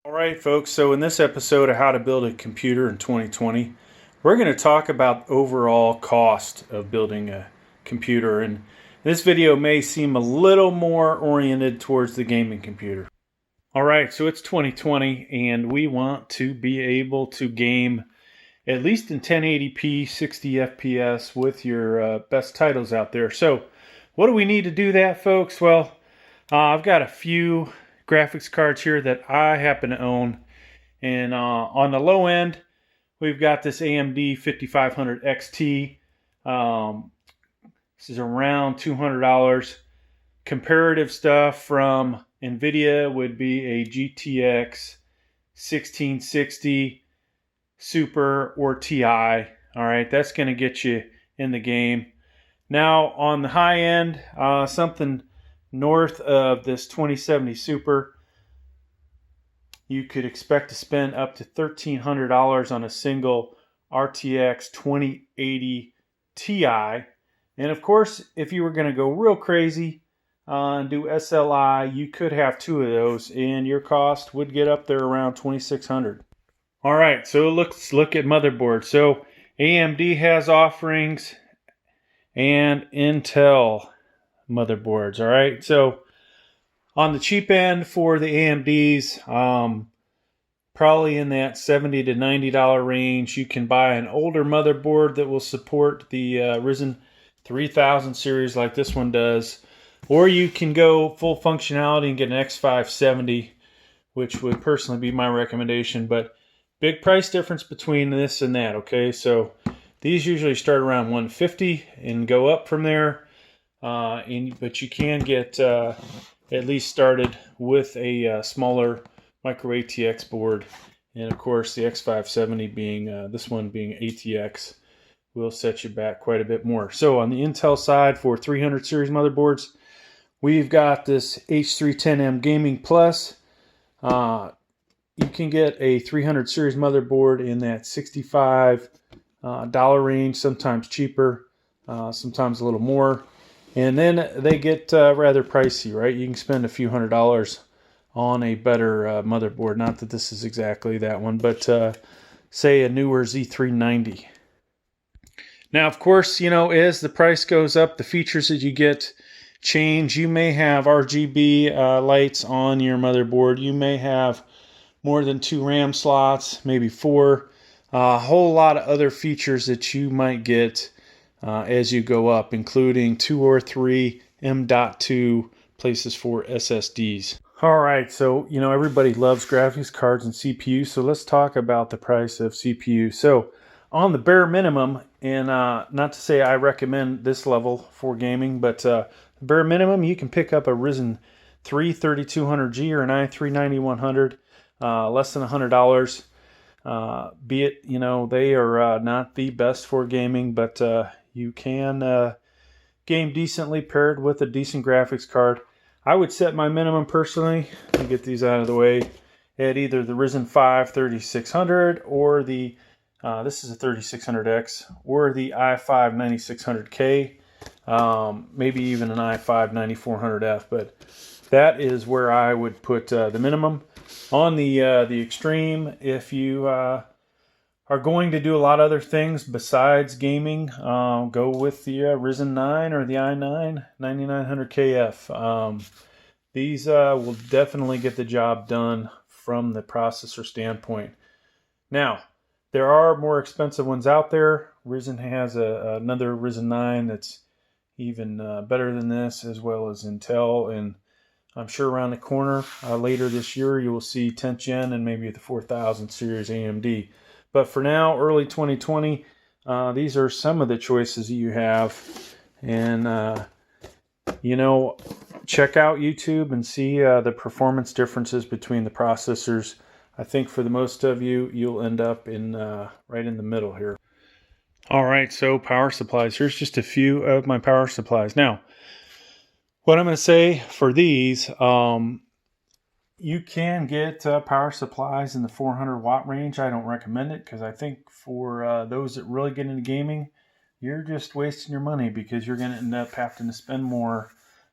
Alright folks, so in this episode of How to Build a Computer in 2020, we're going to talk about overall cost of building a computer, and this video may seem a little more oriented towards the gaming computer. Alright, so it's 2020 and we want to be able to game at least in 1080p 60 FPS with your best titles out there. So what do we need to do that, folks? Well, I've got a few graphics cards here that I happen to own, and on the low end we've got this AMD 5500 XT. This is around $200. Comparative stuff from NVIDIA would be a GTX 1660 Super or TI. All right, that's going to get you in the game. Now on the high end, something north of this 2070 Super, you could expect to spend up to $1,300 on a single RTX 2080 Ti. And of course, if you were going to go real crazy and do SLI, you could have two of those, and your cost would get up there around $2,600. All right, so let's look at motherboards. So AMD has offerings and Intel motherboards. All right, so on the cheap end for the AMDs, probably in that $70 to $90 range, you can buy an older motherboard that will support the Ryzen 3000 series like this one does, or you can go full functionality and get an X5 70, which would personally be my recommendation. But big price difference between this and that. Okay, so these usually start around $150 and go up from there. But you can get at least started with a smaller micro ATX board, and of course the X5 70 being this one being ATX will set you back quite a bit more. So on the Intel side, for 300 series motherboards, we've got this H310M Gaming Plus. You can get a 300 series motherboard in that $65 range, sometimes cheaper, sometimes a little more. And then they get rather pricey, right? You can spend a few $100s on a better motherboard. Not that this is exactly that one, but say a newer Z390. Now, of course, you know, as the price goes up, the features that you get change. You may have RGB lights on your motherboard. You may have more than 2 RAM slots, maybe 4. A whole lot of other features that you might get as you go up, including 2 or 3 M.2 places for SSDs. All right, so you know everybody loves graphics cards and CPUs, so let's talk about the price of CPU. So on the bare minimum, and not to say I recommend this level for gaming, but the bare minimum, you can pick up a Ryzen 3 3200G or an i3 9100, less than $100. Be it, you know, they are not the best for gaming, but you can game decently paired with a decent graphics card. I would set my minimum personally, to get these out of the way, at either the Ryzen 5 3600 or the, this is a 3600X, or the i5 9600K, maybe even an i5 9400F, but that is where I would put the minimum. On the extreme, if you are going to do a lot of other things besides gaming, go with the Ryzen 9 or the i9 9900KF. These will definitely get the job done from the processor standpoint. Now, there are more expensive ones out there. Ryzen has another Ryzen 9 that's even better than this, as well as Intel, and I'm sure around the corner later this year you will see 10th gen and maybe the 4000 series AMD. But for now, early 2020, these are some of the choices you have. And, you know, check out YouTube and see the performance differences between the processors. I think for the most of you, you'll end up in right in the middle here. All right, so power supplies. Here's just a few of my power supplies. Now, what I'm going to say for these, you can get power supplies in the 400 watt range. I don't recommend it because I think for those that really get into gaming, you're just wasting your money because you're going to end up having to spend more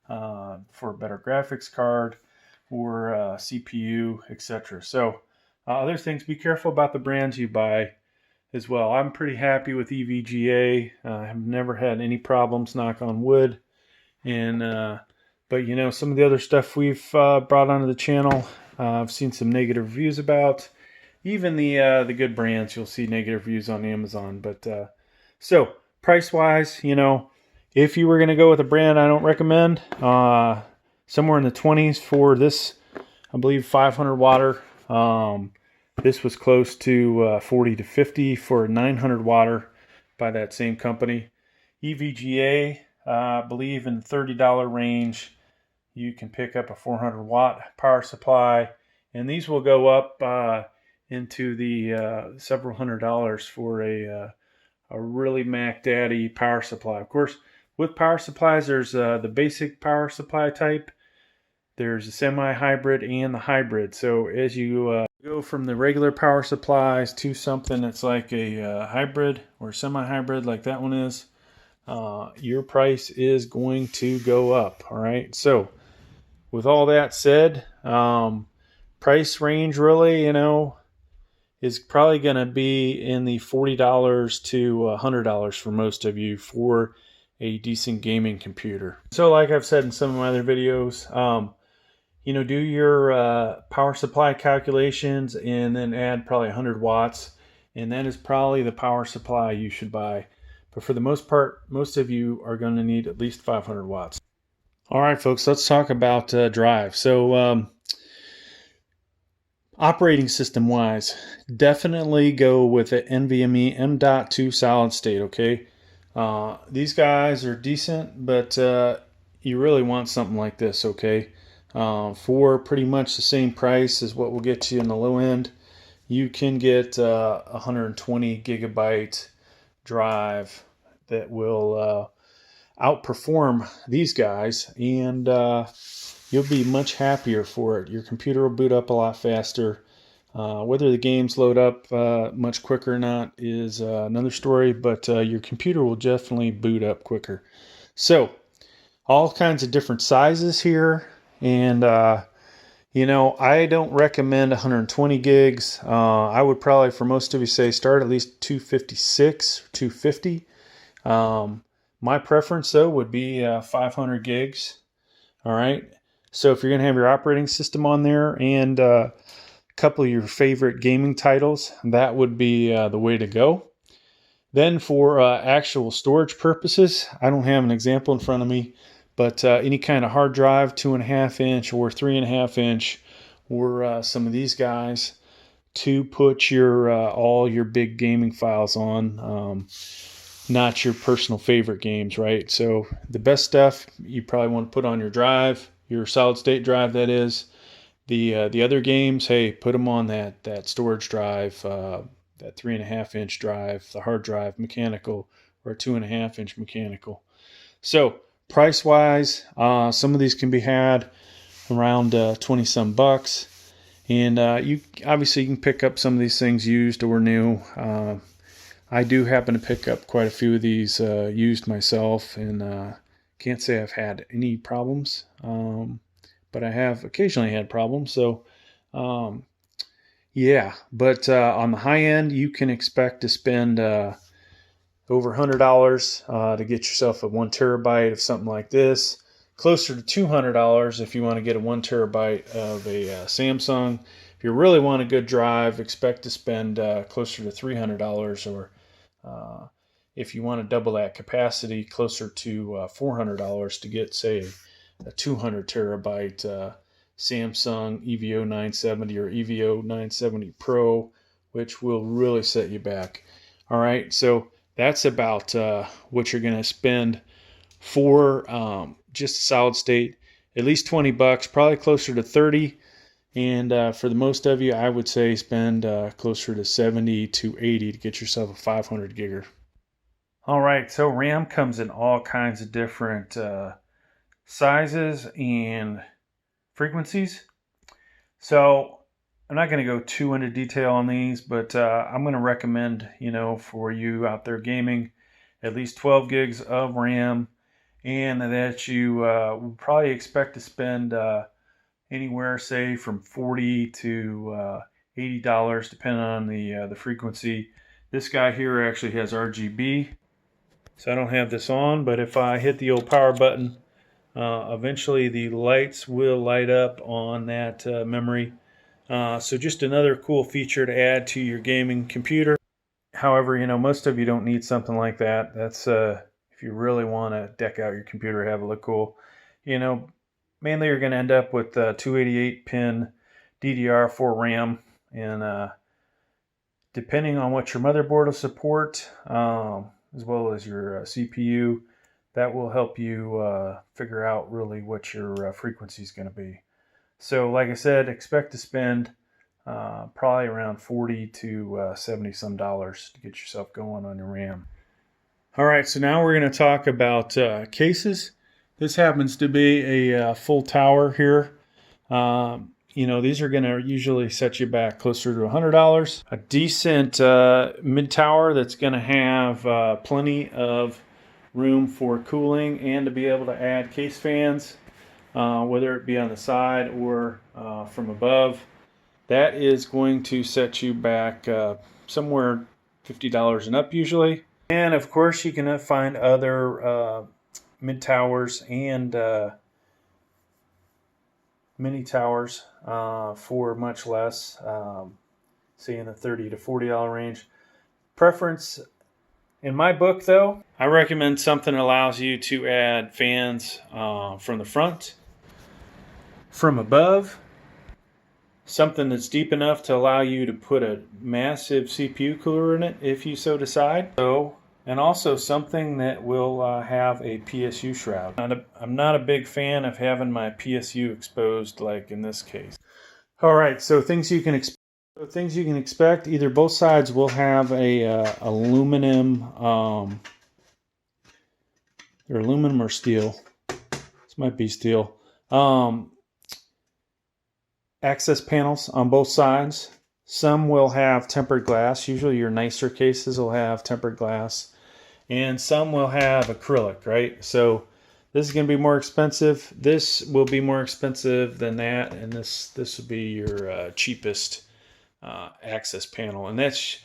for a better graphics card, or CPU, etc. So other things, be careful about the brands you buy as well. I'm pretty happy with EVGA. I've never had any problems, knock on wood. And but you know, some of the other stuff we've brought onto the channel, I've seen some negative reviews about. Even the good brands, you'll see negative reviews on Amazon. But so price wise, you know, if you were going to go with a brand I don't recommend, somewhere in the 20s for this, I believe 500 water. This was close to 40 to 50 for a 900 water by that same company. EVGA, I believe in the $30 range, you can pick up a 400 watt power supply, and these will go up into the several $100s for a really Mac Daddy power supply. Of course, with power supplies, there's the basic power supply type, there's a semi-hybrid and the hybrid. So as you go from the regular power supplies to something that's like a hybrid or semi-hybrid like that one is, your price is going to go up. All right. So with all that said, price range really, you know, is probably going to be in the $40 to $100 for most of you for a decent gaming computer. So like I've said in some of my other videos, you know, do your power supply calculations and then add probably 100 watts. And that is probably the power supply you should buy. But for the most part, most of you are going to need at least 500 watts. All right, folks, let's talk about drive. So operating system wise, definitely go with the NVMe M.2 solid state, okay? These guys are decent, but you really want something like this, okay? For pretty much the same price as what will get you in the low end, you can get 120 gigabyte drive that will outperform these guys, and you'll be much happier for it. Your computer will boot up a lot faster. Whether the games load up much quicker or not is another story, but your computer will definitely boot up quicker. So all kinds of different sizes here, and you know, I don't recommend 120 gigs. I would probably, for most of you, say start at least 256 or 250. My preference though would be 500 gigs. All right. So if you're going to have your operating system on there and a couple of your favorite gaming titles, that would be the way to go. Then for actual storage purposes, I don't have an example in front of me, but any kind of hard drive, 2.5 inch or 3.5 inch, or some of these guys to put your all your big gaming files on. Not your personal favorite games, right? So the best stuff you probably want to put on your drive, your solid state drive, that is. The other games, hey, put them on that storage drive, that 3.5 inch drive, the hard drive, mechanical, or 2.5 inch mechanical. So price wise, some of these can be had around 20 some bucks, and you obviously can pick up some of these things used or new. I do happen to pick up quite a few of these used myself, and can't say I've had any problems, but I have occasionally had problems. So yeah, but on the high end, you can expect to spend over $100 to get yourself a 1 terabyte of something like this. Closer to $200 if you want to get a 1 terabyte of a Samsung. If you really want a good drive, expect to spend closer to $300, or if you want to double that capacity, closer to $400 to get, say, a 200 terabyte Samsung EVO 970 or EVO 970 Pro, which will really set you back. All right, so that's about what you're going to spend for just a solid state. At least 20 bucks, probably closer to 30. And for the most of you, I would say spend closer to 70 to 80 to get yourself a 500 gigger. All right, so RAM comes in all kinds of different sizes and frequencies. So I'm not going to go too into detail on these, but I'm going to recommend, you know, for you out there gaming, at least 12 gigs of RAM, and that you will probably expect to spend anywhere, say from $40 to $80, depending on the frequency. This guy here actually has RGB, so I don't have this on, but if I hit the old power button, eventually the lights will light up on that memory. So just another cool feature to add to your gaming computer. However, most of you don't need something like that. That's if you really want to deck out your computer, have it look cool. Mainly you're going to end up with 288-pin DDR4 RAM, and depending on what your motherboard will support, as well as your CPU, that will help you figure out really what your frequency is going to be. So like I said, expect to spend probably around 40 to 70 some dollars to get yourself going on your RAM. All right, so now we're going to talk about cases. This happens to be a full tower here. These are going to usually set you back closer to $100. A decent mid tower that's going to have plenty of room for cooling and to be able to add case fans, whether it be on the side or from above. That is going to set you back somewhere $50 and up usually. And of course you can find other mid towers and mini towers for much less, say in the $30 to $40 range. Preference in my book though, I recommend something that allows you to add fans from the front, from above, something that's deep enough to allow you to put a massive CPU cooler in it if you so decide. And also something that will have a PSU shroud. I'm not a big fan of having my PSU exposed like in this case. All right, so things you can expect. Either both sides will have a aluminum, or aluminum or steel. This might be steel. Access panels on both sides. Some will have tempered glass. Usually your nicer cases will have tempered glass. And some will have acrylic, right? So this is going to be more expensive. This will be more expensive than that. And this will be your cheapest access panel. And that's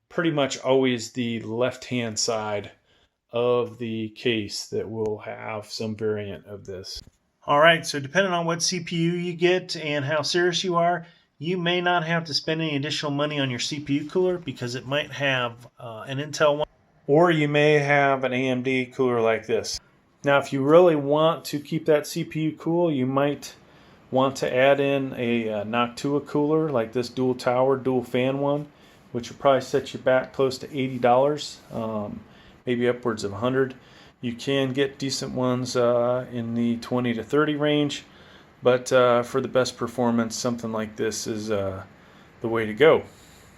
pretty much always the left-hand side of the case that will have some variant of this. All right, so depending on what CPU you get and how serious you are, you may not have to spend any additional money on your CPU cooler because it might have an Intel one, or you may have an AMD cooler like this. Now, if you really want to keep that CPU cool, you might want to add in a Noctua cooler like this dual tower, dual fan one, which will probably set you back close to $80, maybe upwards of $100. You can get decent ones in the 20 to 30 range, but for the best performance, something like this is the way to go.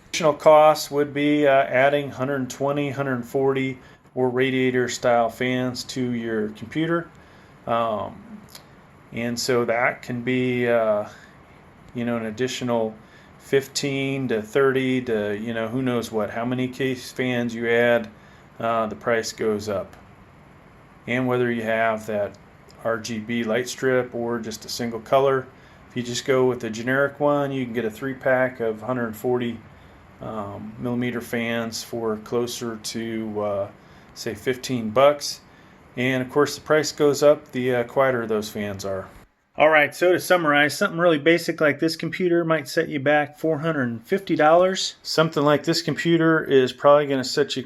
Additional costs would be adding 120, 140 or radiator style fans to your computer. And so that can be an additional 15 to 30 to who knows what. How many case fans you add, the price goes up. And whether you have that RGB light strip or just a single color. If you just go with the generic one, you can get a 3-pack of 140 millimeter fans for closer to say $15. And of course the price goes up the quieter those fans are. Alright, so to summarize, something really basic like this computer might set you back $450. Something like this computer is probably going to set you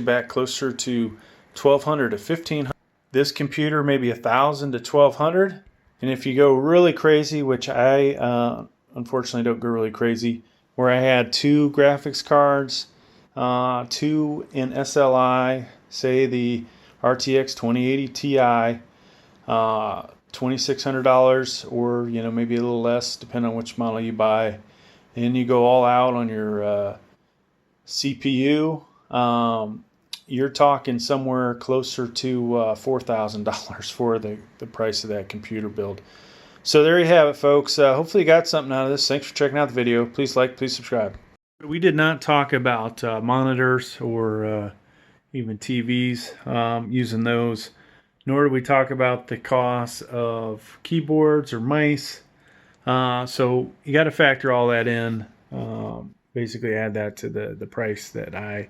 back closer to $1,200 to $1,500. This computer maybe $1,000 to $1,200. And if you go really crazy, which I unfortunately don't go really crazy, where I had 2 graphics cards, 2 in SLI, say the RTX 2080 Ti, $2,600, or maybe a little less depending on which model you buy, and you go all out on your CPU, you're talking somewhere closer to $4,000 for the price of that computer build. So there you have it, folks. Hopefully you got something out of this. Thanks for checking out the video. Please like, please subscribe. We did not talk about monitors or even TVs, using those. nor do we talk about the cost of keyboards or mice. So you got to factor all that in. Basically add that to the price that I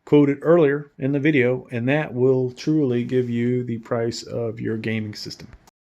quoted earlier in the video, and that will truly give you the price of your gaming system.